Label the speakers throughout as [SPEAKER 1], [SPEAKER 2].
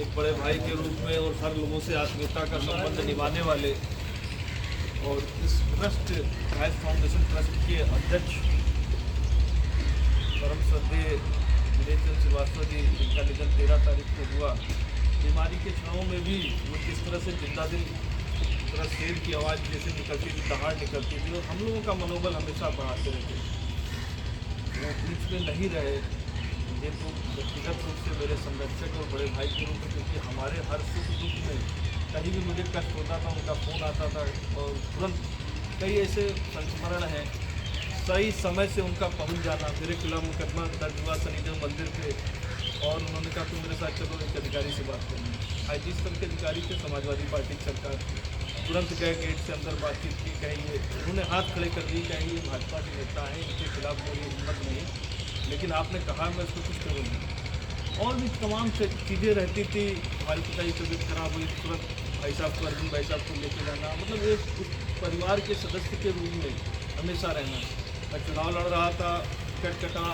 [SPEAKER 1] एक बड़े भाई के रूप में और हर लोगों से आत्मीयता का संबंध निभाने वाले और इस ट्रस्ट राइस फाउंडेशन ट्रस्ट के अध्यक्ष परम श्रद्धेय दिनेश चंद्र श्रीवास्तव जी, जिनका निधन 13 तारीख को हुआ। बीमारी के क्षणों में भी वो किस तरह से जिंदा दिल तरह शेर की आवाज़ जैसे निकलती थी, दहाड़ निकलती थी और हम लोगों का मनोबल हमेशा बढ़ाते रहते। वो बीच में नहीं रहे, ये तो व्यक्तिगत रूप से मेरे संरक्षक और बड़े भाई के रूप में, क्योंकि हमारे हर सुख दुख में कहीं भी मुझे कष्ट होता था उनका फ़ोन आता था और तुरंत कई ऐसे संस्मरण हैं, सही समय से उनका पहुंच जाना। मेरे खिलाफ मुकदमा दर्ज हुआ शनिदेव मंदिर पे और उन्होंने कहा तुम मेरे साथ चलो, एक अधिकारी से बात करनी है। आईजी स्तर के अधिकारी थे, समाजवादी पार्टी की सरकार, तुरंत गए, गेट से अंदर बातचीत की, कहिए उन्होंने हाथ खड़े कर दिए, कहिए भाजपा के नेता हैं, इनके खिलाफ मेरी हिम्मत नहीं, लेकिन आपने कहा मैं इसको कुछ करूँगी। और भी तमाम चीज़ें रहती थी। हमारी पिता की तबीयत खराब हुई, तुरंत भाई साहब को, अर्जुन भाई साहब को लेके जाना, मतलब एक उस परिवार के सदस्य के रूप में हमेशा रहना। मैं चुनाव लड़ रहा था, टिकट कटा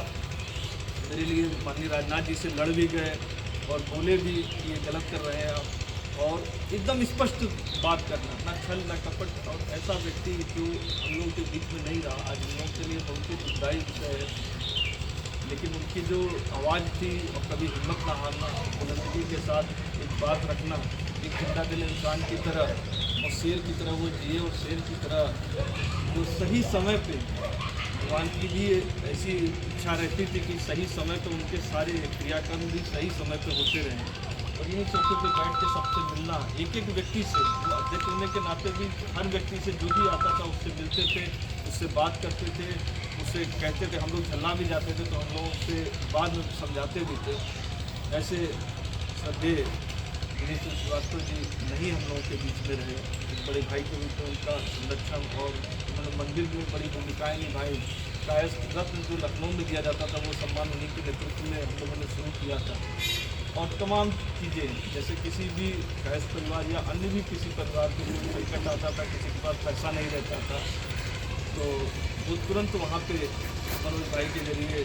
[SPEAKER 1] मेरे लिए, माननीय राजनाथ जी से लड़ भी गए और बोले भी कि ये गलत कर रहे हैं आप, और एकदम स्पष्ट बात करना, ना छल ना कपट, और ऐसा व्यक्ति जो हम लोगों के बीच में नहीं रहा, आज हम लोगों के लिए बहुत ही दुखदायी विषय है। लेकिन उनकी जो आवाज़ थी और कभी हिम्मत ना हारना, बुलंदी के साथ एक बात रखना, एक जिंदा दिल इंसान की तरह और शेर की तरह वो जिए, और शेर की तरह जो सही समय पे, भगवान की भी ऐसी इच्छा रहती थी कि सही समय पे उनके सारे क्रियाक्रम भी सही समय पे होते रहें। और यही चौके पे बैठ के सबसे मिलना, एक एक व्यक्ति से, वो अध्यक्ष होने के नाते भी हर व्यक्ति से जो भी आता था उससे मिलते थे, उससे बात करते थे, उससे कहते थे, हम लोग झलना भी जाते थे तो हम लोग उससे बाद में समझाते भी थे। ऐसे श्रद्धेय दिनेश चंद्र श्रीवास्तव जी नहीं हम लोगों के बीच में रहे। एक बड़े भाई के रूप में उनका संरक्षण और उन्होंने मंदिर में बड़ी भूमिकाएँ निभाई। कायस्थ रत्न जो लखनऊ में दिया जाता था वो सम्मान उन्हीं के नेतृत्व में हम लोगों ने शुरू किया था। और तमाम चीज़ें, जैसे किसी भी कायस्थ परिवार या अन्य भी किसी परिवार के लिए संकट आता था, किसी के पास पैसा नहीं रहता था, तो वो तुरंत वहाँ पे मनोज भाई के जरिए,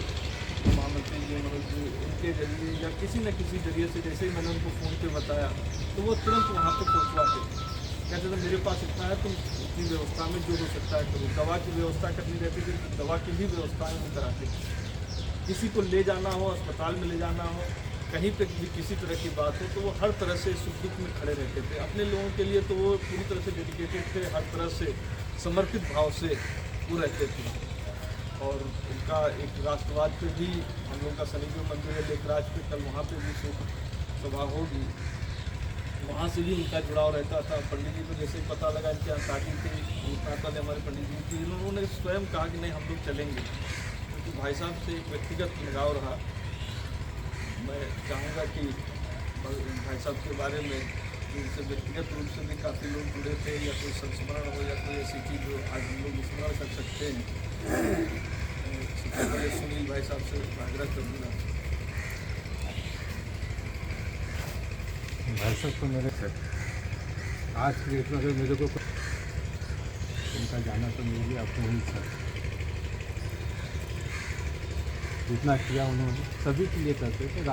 [SPEAKER 1] महामंत्री जी मनोज जी, उनके जरिए या किसी न किसी जरिए से, जैसे ही मैंने उनको फ़ोन पे बताया तो वो तुरंत वहाँ पे पहुँचवाते। कहते थे मेरे पास इतना है, तुम अपनी व्यवस्था में जो हो सकता है करो। दवा की व्यवस्था करनी रहती थी, दवा की भी व्यवस्थाएँ हम कराते थे। किसी को ले जाना हो, अस्पताल में ले जाना हो, कहीं पे भी किसी तरह की बात हो, तो वो हर तरह से सुख दुख में खड़े रहते थे। अपने लोगों के लिए तो वो पूरी तरह से डेडिकेटेड थे, हर तरह से समर्पित भाव से वो रहते थे। और उनका एक राष्ट्रवाद पे भी, हम लोग का शनिदेव मंदिर है लेखराज पे, कल वहाँ पे भी शोक सभा होगी, वहाँ से भी उनका जुड़ाव रहता था। पंडित जी को जैसे ही पता लगा इनकी शादी थी, उनका हमारे पंडित जी की, उन्होंने स्वयं कहा कि नहीं हम लोग चलेंगे, क्योंकि भाई साहब से एक व्यक्तिगत लगाव रहा। मैं चाहूँगा कि भाई साहब के बारे में इनसे व्यक्तिगत रूप से भी काफ़ी लोग जुड़े थे, या कोई संस्मरण हो या कोई ऐसी चीज़ जो आज हम लोग स्मरण कर सकते हैं, सबसे पहले सुनील भाई साहब से आग्रह करूँगा।
[SPEAKER 2] भाई साहब तो मेरे से आज की डेट में अगर मेरे को उनका जाना तो मेरे लिए आपको नहीं था, जितना किया उन्होंने सभी के लिए करते थे।